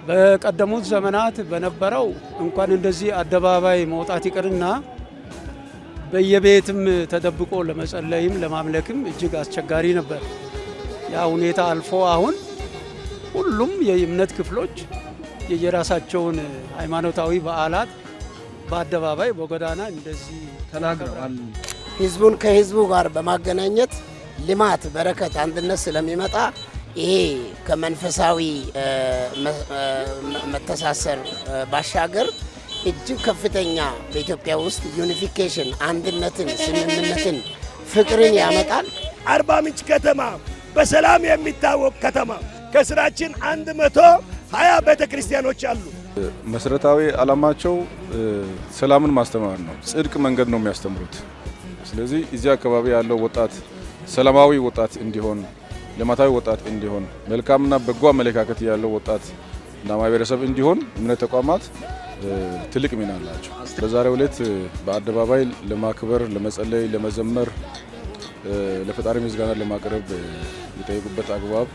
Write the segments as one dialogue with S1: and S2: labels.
S1: በቀደሙት ዘመናት በነበረው እንኳን እንደዚህ አደባባይ መውጣት ይቅርና በየቤትም ተደብቆ ለመጸለይም ለማምለክም እጅግ አስቸጋሪ ነበር። ያ ሁኔታ አልፎ አሁን ሁሉም የእምነት ክፍሎች የየራሳቸውን ሃይማኖታዊ በዓላት በአደባባይ በጎዳና እንደዚህ
S2: ተናግረዋል።
S3: ህዝቡን ከህዝቡ ጋር በማገናኘት ልማት፣ በረከት፣ አንድነት ስለሚመጣ ይሄ ከመንፈሳዊ መተሳሰር ባሻገር እጅግ ከፍተኛ በኢትዮጵያ ውስጥ ዩኒፊኬሽን፣ አንድነትን፣ ስምምነትን፣ ፍቅርን ያመጣል።
S4: አርባ ምንጭ ከተማ በሰላም የሚታወቅ ከተማ ከስራችን 120 ቤተ ክርስቲያኖች አሉ።
S5: መሰረታዊ ዓላማቸው ሰላምን ማስተማር ነው። ጽድቅ መንገድ ነው የሚያስተምሩት። ስለዚህ እዚህ አካባቢ ያለው ወጣት ሰላማዊ ወጣት እንዲሆን፣ ልማታዊ ወጣት እንዲሆን፣ መልካምና በጎ አመለካከት ያለው ወጣት እና ማህበረሰብ እንዲሆን እምነት ተቋማት ትልቅ ሚና አላቸው። በዛሬው ዕለት በአደባባይ ለማክበር፣ ለመጸለይ፣ ለመዘመር፣ ለፈጣሪ ምስጋና ለማቅረብ የጠየቁበት አግባብ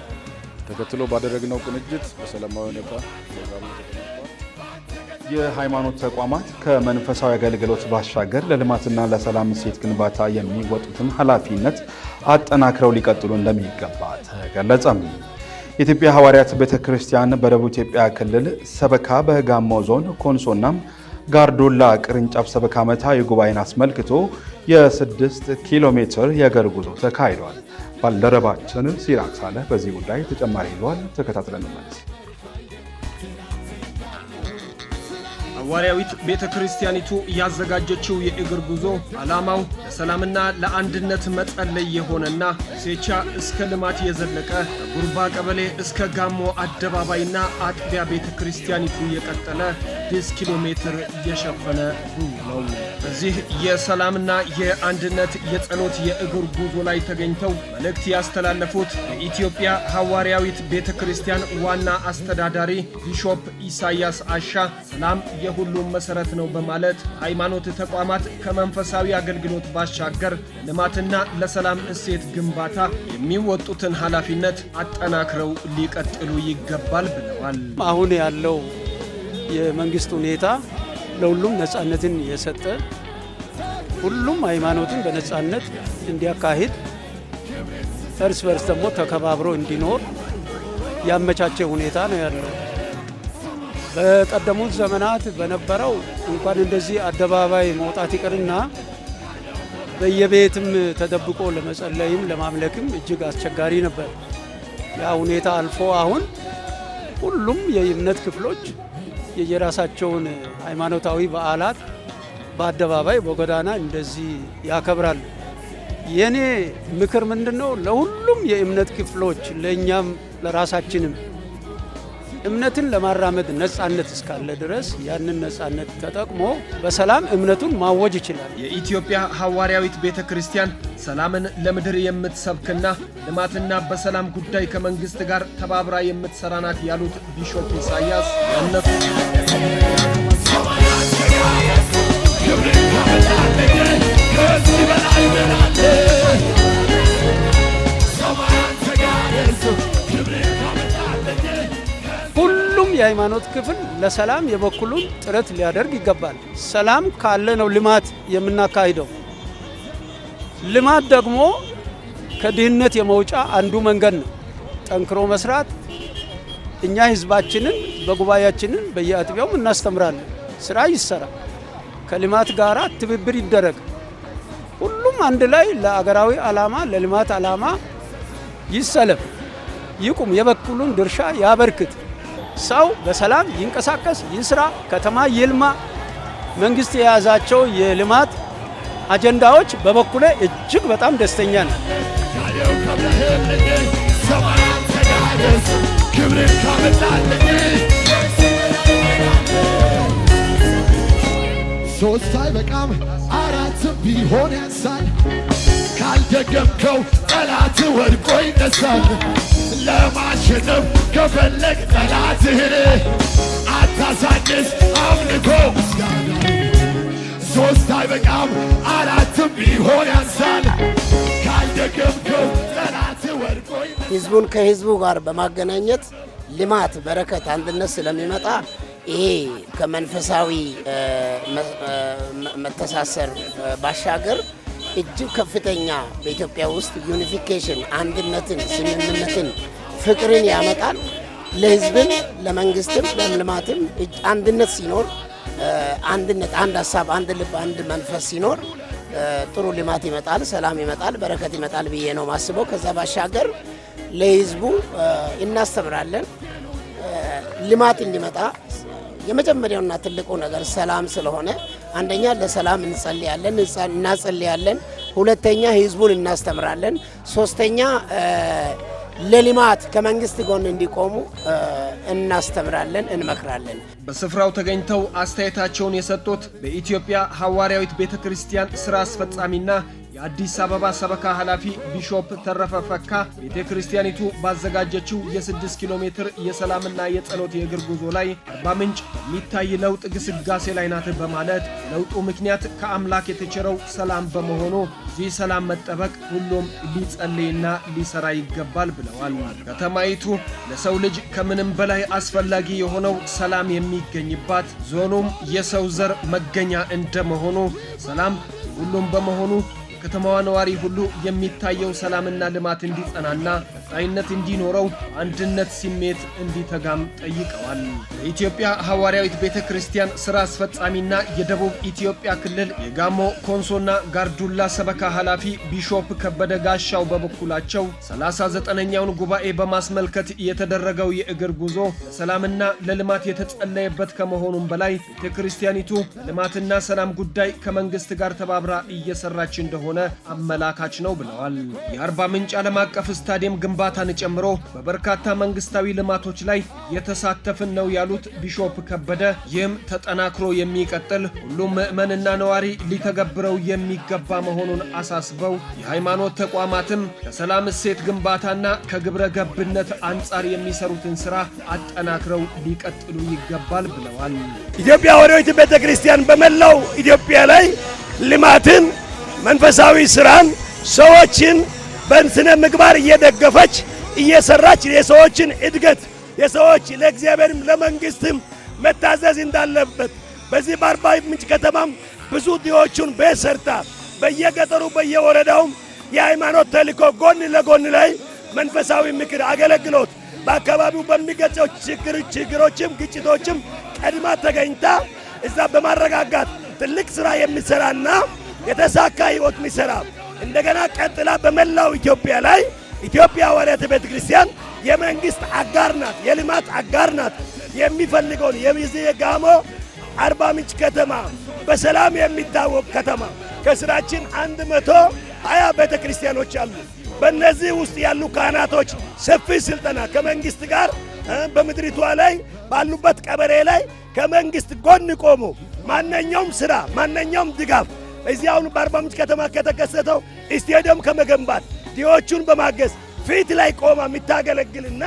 S5: ተከትሎ ባደረግነው ቅንጅት በሰላማዊ ሁኔታ
S2: የሃይማኖት ተቋማት ከመንፈሳዊ አገልግሎት ባሻገር ለልማትና ለሰላም እሴት ግንባታ የሚወጡትን ኃላፊነት አጠናክረው ሊቀጥሉ እንደሚገባ ተገለጸም። የኢትዮጵያ ሐዋርያት ቤተክርስቲያን በደቡብ ኢትዮጵያ ክልል ሰበካ በጋሞ ዞን ኮንሶና ጋርዶላ ቅርንጫፍ ሰበካ ዓመታዊ ጉባኤን አስመልክቶ የ6 ኪሎ ሜትር የእግር ጉዞ ተካሂዷል። ባልደረባችን ሲራክ ሳለ በዚህ ጉዳይ ተጨማሪ ይዟል። ተከታትለን እንመለስ።
S6: ሐዋርያዊት ቤተክርስቲያኒቱ ያዘጋጀችው የእግር ጉዞ ዓላማው ለሰላምና ለአንድነት መጸለይ የሆነና ሴቻ እስከ ልማት የዘለቀ ከጉርባ ቀበሌ እስከ ጋሞ አደባባይና አጥቢያ ቤተክርስቲያኒቱ የቀጠለ 6 ኪሎ ሜትር የሸፈነ ጉዞ ነው። በዚህ የሰላምና የአንድነት የጸሎት የእግር ጉዞ ላይ ተገኝተው መልእክት ያስተላለፉት የኢትዮጵያ ሐዋርያዊት ቤተክርስቲያን ዋና አስተዳዳሪ ቢሾፕ ኢሳያስ አሻ ሰላም የሁሉም መሰረት ነው በማለት ሃይማኖት ተቋማት ከመንፈሳዊ አገልግሎት ባሻገር ለልማትና ለሰላም እሴት ግንባታ የሚወጡትን ኃላፊነት አጠናክረው ሊቀጥሉ ይገባል ብለዋል።
S1: አሁን ያለው የመንግስት ሁኔታ ለሁሉም ነጻነትን የሰጠ ሁሉም ሃይማኖትን በነጻነት እንዲያካሂድ እርስ በርስ ደግሞ ተከባብሮ እንዲኖር ያመቻቸ ሁኔታ ነው ያለው። በቀደሙት ዘመናት በነበረው እንኳን እንደዚህ አደባባይ መውጣት ይቅርና በየቤትም ተደብቆ ለመጸለይም ለማምለክም እጅግ አስቸጋሪ ነበር። ያ ሁኔታ አልፎ አሁን ሁሉም የእምነት ክፍሎች የየራሳቸውን ሃይማኖታዊ በዓላት በአደባባይ በጎዳና እንደዚህ ያከብራሉ። የኔ ምክር ምንድነው? ለሁሉም የእምነት ክፍሎች ለኛም ለራሳችንም እምነትን ለማራመድ ነጻነት እስካለ ድረስ ያንን ነጻነት ተጠቅሞ በሰላም እምነቱን ማወጅ ይችላል።
S6: የኢትዮጵያ ሐዋርያዊት ቤተክርስቲያን ሰላምን ለምድር የምትሰብክና ልማትና በሰላም ጉዳይ ከመንግስት ጋር ተባብራ የምትሰራ ናት ያሉት ቢሾፕ ኢሳያስ
S1: ሁሉም የሃይማኖት ክፍል ለሰላም የበኩሉን ጥረት ሊያደርግ ይገባል። ሰላም ካለ ነው ልማት የምናካሂደው። ልማት ደግሞ ከድህነት የመውጫ አንዱ መንገድ ነው። ጠንክሮ መስራት። እኛ ህዝባችንን በጉባኤያችንን በየአጥቢያው እናስተምራለን። ስራ ይሰራ፣ ከልማት ጋራ ትብብር ይደረግ። ሁሉም አንድ ላይ ለአገራዊ ዓላማ ለልማት ዓላማ ይሰለፍ፣ ይቁም፣ የበኩሉን ድርሻ ያበርክት። ሰው በሰላም ይንቀሳቀስ፣ ይስራ፣ ከተማ ይልማ። መንግስት የያዛቸው የልማት አጀንዳዎች በበኩሌ እጅግ በጣም ደስተኛ ነኝ።
S7: ሶስት አይበቃም አራትም ቢሆን ያንሳል። ካልደገምከው ጠላት ወድቆ ይነሳል። ለማሸነፍ ከፈለግ ጠላትህን አታሳንስ፣ አምልኮ ምስጋና። ሶስት አይበቃም አራትም ቢሆን ያንሳል። ካልደገምከው ጠላት ወድቆ ይነሳል።
S3: ህዝቡን ከህዝቡ ጋር በማገናኘት ልማት፣ በረከት፣ አንድነት ስለሚመጣ ይሄ ከመንፈሳዊ መተሳሰር ባሻገር እጅግ ከፍተኛ በኢትዮጵያ ውስጥ ዩኒፊኬሽን፣ አንድነትን፣ ስምምነትን፣ ፍቅርን ያመጣል። ለህዝብም፣ ለመንግስትም፣ ለልማትም አንድነት ሲኖር አንድነት፣ አንድ ሀሳብ፣ አንድ ልብ፣ አንድ መንፈስ ሲኖር ጥሩ ልማት ይመጣል፣ ሰላም ይመጣል፣ በረከት ይመጣል ብዬ ነው ማስበው። ከዛ ባሻገር ለህዝቡ እናስተምራለን። ልማት እንዲመጣ የመጀመሪያውና ትልቁ ነገር ሰላም ስለሆነ አንደኛ ለሰላም እናጸልያለን። ሁለተኛ ህዝቡን እናስተምራለን። ሶስተኛ ለልማት ከመንግስት ጎን እንዲቆሙ እናስተምራለን፣ እንመክራለን።
S6: በስፍራው ተገኝተው አስተያየታቸውን የሰጡት በኢትዮጵያ ሐዋርያዊት ቤተክርስቲያን ስራ አስፈጻሚና የአዲስ አበባ ሰበካ ኃላፊ ቢሾፕ ተረፈ ፈካ ቤተክርስቲያኒቱ ባዘጋጀችው የ6 ኪሎ ሜትር የሰላምና የጸሎት የእግር ጉዞ ላይ አርባ ምንጭ የሚታይ ለውጥ ግስጋሴ ላይ ናት በማለት ለውጡ ምክንያት ከአምላክ የተቸረው ሰላም በመሆኑ ይህ ሰላም መጠበቅ ሁሉም ሊጸልይና ሊሰራ ይገባል ብለዋል። ከተማይቱ ለሰው ልጅ ከምንም በላይ አስፈላጊ የሆነው ሰላም የሚገኝባት ዞኑም የሰው ዘር መገኛ እንደመሆኑ ሰላም ሁሉም በመሆኑ ከተማዋ ነዋሪ ሁሉ የሚታየው ሰላምና ልማት እንዲጸናና ቀጣይነት እንዲኖረው አንድነት ስሜት እንዲተጋም ጠይቀዋል። የኢትዮጵያ ሐዋርያዊት ቤተክርስቲያን ስራ አስፈጻሚና የደቡብ ኢትዮጵያ ክልል የጋሞ ኮንሶና ጋርዱላ ሰበካ ኃላፊ ቢሾፕ ከበደ ጋሻው በበኩላቸው 39ኛውን ጉባኤ በማስመልከት የተደረገው የእግር ጉዞ ለሰላምና ለልማት የተጸለየበት ከመሆኑም በላይ ቤተክርስቲያኒቱ ልማትና ሰላም ጉዳይ ከመንግስት ጋር ተባብራ እየሰራች እንደሆነ አመላካች ነው ብለዋል። የአርባ ምንጭ ዓለም አቀፍ ስታዲየም ግንባታን ጨምሮ በበርካታ መንግስታዊ ልማቶች ላይ የተሳተፍን ነው ያሉት ቢሾፕ ከበደ ይህም ተጠናክሮ የሚቀጥል ሁሉም ምዕመንና ነዋሪ ሊተገብረው የሚገባ መሆኑን አሳስበው የሃይማኖት ተቋማትም ከሰላም እሴት ግንባታና ከግብረ ገብነት አንጻር የሚሰሩትን ስራ አጠናክረው ሊቀጥሉ ይገባል ብለዋል።
S4: ኢትዮጵያ ሐዋርያዊት ቤተክርስቲያን በመላው ኢትዮጵያ ላይ ልማትን፣ መንፈሳዊ ስራን፣ ሰዎችን በስነ ምግባር እየደገፈች እየሰራች የሰዎችን እድገት የሰዎች ለእግዚአብሔርም ለመንግስትም መታዘዝ እንዳለበት በዚህ በአርባ ምንጭ ከተማም ብዙ ዲዎቹን ቤት ሰርታ በየገጠሩ በየወረዳውም የሃይማኖት ተልእኮ ጎን ለጎን ላይ መንፈሳዊ ምክር አገልግሎት በአካባቢው በሚገጨው ችግሮችም ግጭቶችም ቀድማ ተገኝታ እዛ በማረጋጋት ትልቅ ስራ የሚሰራና የተሳካ ህይወት የሚሰራ እንደገና ቀጥላ በመላው ኢትዮጵያ ላይ ኢትዮጵያ ሐዋርያዊት ቤተክርስቲያን የመንግስት አጋር ናት፣ የልማት አጋር ናት። የሚፈልገውን የጋሞ አርባ ምንጭ ከተማ በሰላም የሚታወቅ ከተማ ከስራችን 120 ቤተክርስቲያኖች አሉ። በእነዚህ ውስጥ ያሉ ካህናቶች ሰፊ ስልጠና ከመንግስት ጋር በምድሪቷ ላይ ባሉበት ቀበሌ ላይ ከመንግስት ጎን ቆሞ ማንኛውም ስራ ማንኛውም ድጋፍ እዚህ አሁን በአርባ ምንጭ ከተማ ከተከሰተው ስቴዲየም ከመገንባት ዲዎቹን በማገዝ ፊት ላይ ቆማ የምታገለግልና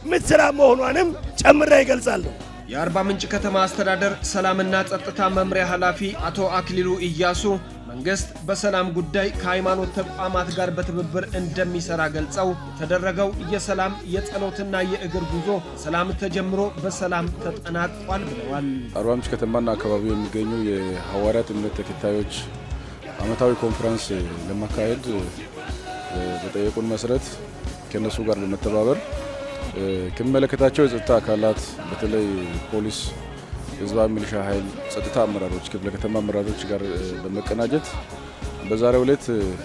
S4: ምትሰራ መሆኗንም ጨምሬ ይገልጻለሁ።
S6: የአርባ ምንጭ ከተማ አስተዳደር ሰላምና ጸጥታ መምሪያ ኃላፊ አቶ አክሊሉ ኢያሱ መንግስት በሰላም ጉዳይ ከሃይማኖት ተቋማት ጋር በትብብር እንደሚሰራ ገልጸው የተደረገው የሰላም የጸሎትና የእግር ጉዞ ሰላም ተጀምሮ በሰላም ተጠናቋል ብለዋል።
S5: አርባ ምንጭ ከተማና አካባቢው የሚገኙ የሐዋርያት እምነት ተከታዮች ዓመታዊ ኮንፈረንስ ለማካሄድ በጠየቁን መሰረት ከነሱ ጋር በመተባበር ከሚመለከታቸው የጸጥታ አካላት በተለይ ፖሊስ፣ ህዝባዊ ሚሊሻ ኃይል፣ ጸጥታ አመራሮች፣ ክፍለ ከተማ አመራሮች ጋር በመቀናጀት በዛሬው ዕለት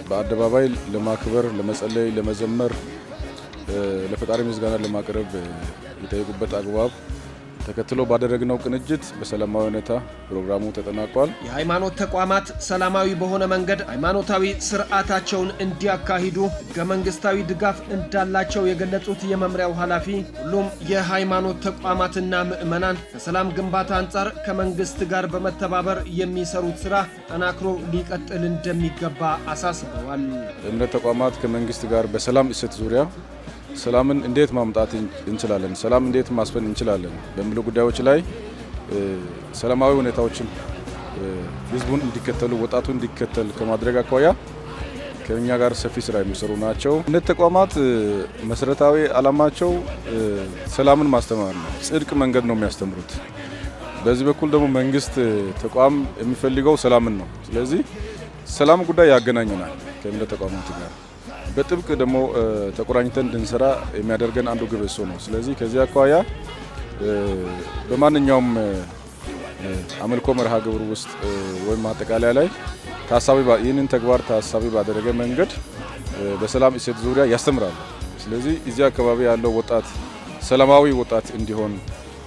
S5: በአደባባይ ለማክበር፣ ለመጸለይ፣ ለመዘመር፣ ለፈጣሪ ምስጋና ለማቅረብ የጠየቁበት አግባብ ተከትሎ ባደረግነው ቅንጅት በሰላማዊ ሁኔታ ፕሮግራሙ ተጠናቋል።
S6: የሃይማኖት ተቋማት ሰላማዊ በሆነ መንገድ ሃይማኖታዊ ስርዓታቸውን እንዲያካሂዱ ህገ መንግስታዊ ድጋፍ እንዳላቸው የገለጹት የመምሪያው ኃላፊ ሁሉም የሃይማኖት ተቋማትና ምዕመናን ከሰላም ግንባታ አንጻር ከመንግስት ጋር በመተባበር የሚሰሩት ስራ ተጠናክሮ ሊቀጥል እንደሚገባ አሳስበዋል።
S5: እምነት ተቋማት ከመንግስት ጋር በሰላም እሴት ዙሪያ ሰላምን እንዴት ማምጣት እንችላለን፣ ሰላም እንዴት ማስፈን እንችላለን በሚሉ ጉዳዮች ላይ ሰላማዊ ሁኔታዎችን ህዝቡን እንዲከተሉ ወጣቱ እንዲከተል ከማድረግ አኳያ ከኛ ጋር ሰፊ ስራ የሚሰሩ ናቸው። እምነት ተቋማት መሰረታዊ ዓላማቸው ሰላምን ማስተማር ነው። ጽድቅ መንገድ ነው የሚያስተምሩት። በዚህ በኩል ደግሞ መንግስት ተቋም የሚፈልገው ሰላምን ነው። ስለዚህ ሰላም ጉዳይ ያገናኘናል ከእምነት ተቋማት ጋር በጥብቅ ደግሞ ተቆራኝተን እንድንሰራ የሚያደርገን አንዱ ግብ እሱ ነው። ስለዚህ ከዚህ አኳያ በማንኛውም አምልኮ መርሃ ግብር ውስጥ ወይም ማጠቃለያ ላይ ይህንን ተግባር ታሳቢ ባደረገ መንገድ በሰላም እሴት ዙሪያ ያስተምራሉ። ስለዚህ እዚህ አካባቢ ያለው ወጣት ሰላማዊ ወጣት እንዲሆን፣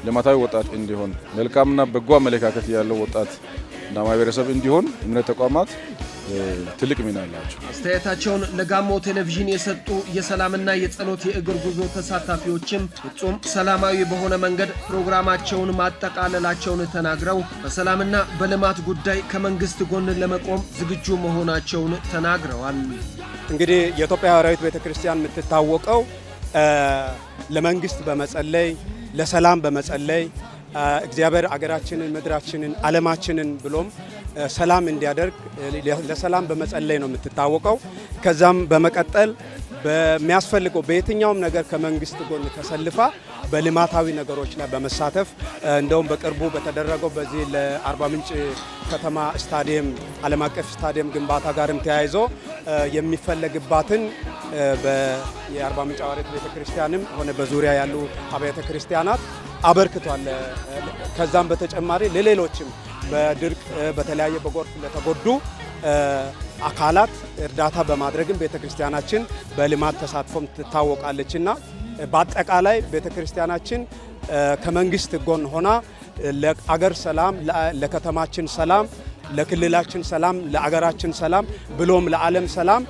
S5: ልማታዊ ወጣት እንዲሆን፣ መልካምና በጎ አመለካከት ያለው ወጣት እና ማህበረሰብ እንዲሆን እምነት ተቋማት ትልቅ ሚና አላቸው።
S6: አስተያየታቸውን ለጋሞ ቴሌቪዥን የሰጡ የሰላምና የጸሎት የእግር ጉዞ ተሳታፊዎችም ፍጹም ሰላማዊ በሆነ መንገድ ፕሮግራማቸውን ማጠቃለላቸውን ተናግረው በሰላምና በልማት ጉዳይ ከመንግስት ጎን ለመቆም ዝግጁ መሆናቸውን ተናግረዋል።
S8: እንግዲህ የኢትዮጵያ ሐዋርያዊት ቤተክርስቲያን የምትታወቀው ለመንግስት በመጸለይ ለሰላም በመጸለይ እግዚአብሔር አገራችንን፣ ምድራችንን፣ ዓለማችንን ብሎም ሰላም እንዲያደርግ ለሰላም በመጸለይ ነው የምትታወቀው። ከዛም በመቀጠል በሚያስፈልገው በየትኛውም ነገር ከመንግስት ጎን ተሰልፋ በልማታዊ ነገሮች ላይ በመሳተፍ እንደውም በቅርቡ በተደረገው በዚህ ለአርባ ምንጭ ከተማ ስታዲየም ዓለም አቀፍ ስታዲየም ግንባታ ጋርም ተያይዞ የሚፈለግባትን የአርባ ምንጭ ሐዋርያዊት ቤተክርስቲያንም ሆነ በዙሪያ ያሉ አብያተ ክርስቲያናት አበርክቷል። ከዛም በተጨማሪ ለሌሎችም በድርቅ በተለያየ በጎርፍ ለተጎዱ አካላት እርዳታ በማድረግም ቤተክርስቲያናችን በልማት ተሳትፎም ትታወቃለችና በአጠቃላይ ቤተክርስቲያናችን ከመንግስት ጎን ሆና ለአገር ሰላም፣ ለከተማችን ሰላም፣ ለክልላችን ሰላም፣ ለአገራችን ሰላም ብሎም ለዓለም ሰላም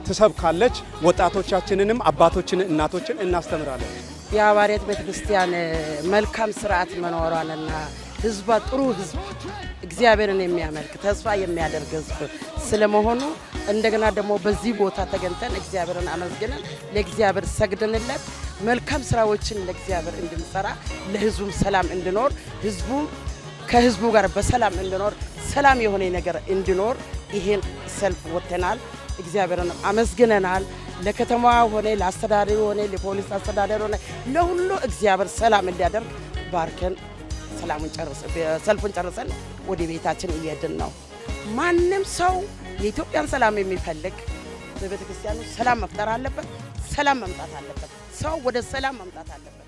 S8: ትሰብካለች። ወጣቶቻችንንም አባቶችን እናቶችን እናስተምራለን።
S9: የሐዋርያት ቤተክርስቲያን መልካም ስርዓት መኖሯንና ህዝቧ ጥሩ ህዝብ እግዚአብሔርን የሚያመልክ ተስፋ የሚያደርግ ህዝብ ስለመሆኑ እንደገና ደግሞ በዚህ ቦታ ተገኝተን እግዚአብሔርን አመስግነን ለእግዚአብሔር ሰግደንለት መልካም ስራዎችን ለእግዚአብሔር እንድንሰራ ለህዝቡም ሰላም እንዲኖር ህዝቡ ከህዝቡ ጋር በሰላም እንዲኖር ሰላም የሆነ ነገር እንዲኖር ይሄን ሰልፍ ወጥተናል። እግዚአብሔርን አመስግነናል። ለከተማዋ ሆነ ለአስተዳዳሪው ሆነ ለፖሊስ አስተዳዳሪ ሆነ ለሁሉ እግዚአብሔር ሰላም እንዲያደርግ ባርከን ሰልፉን ጨርሰን ወደ ቤታችን እየሄድን ነው። ማንም ሰው የኢትዮጵያን ሰላም የሚፈልግ በቤተክርስቲያኑ ሰላም መፍጠር አለበት። ሰላም መምጣት አለበት። ሰው ወደ ሰላም መምጣት አለበት።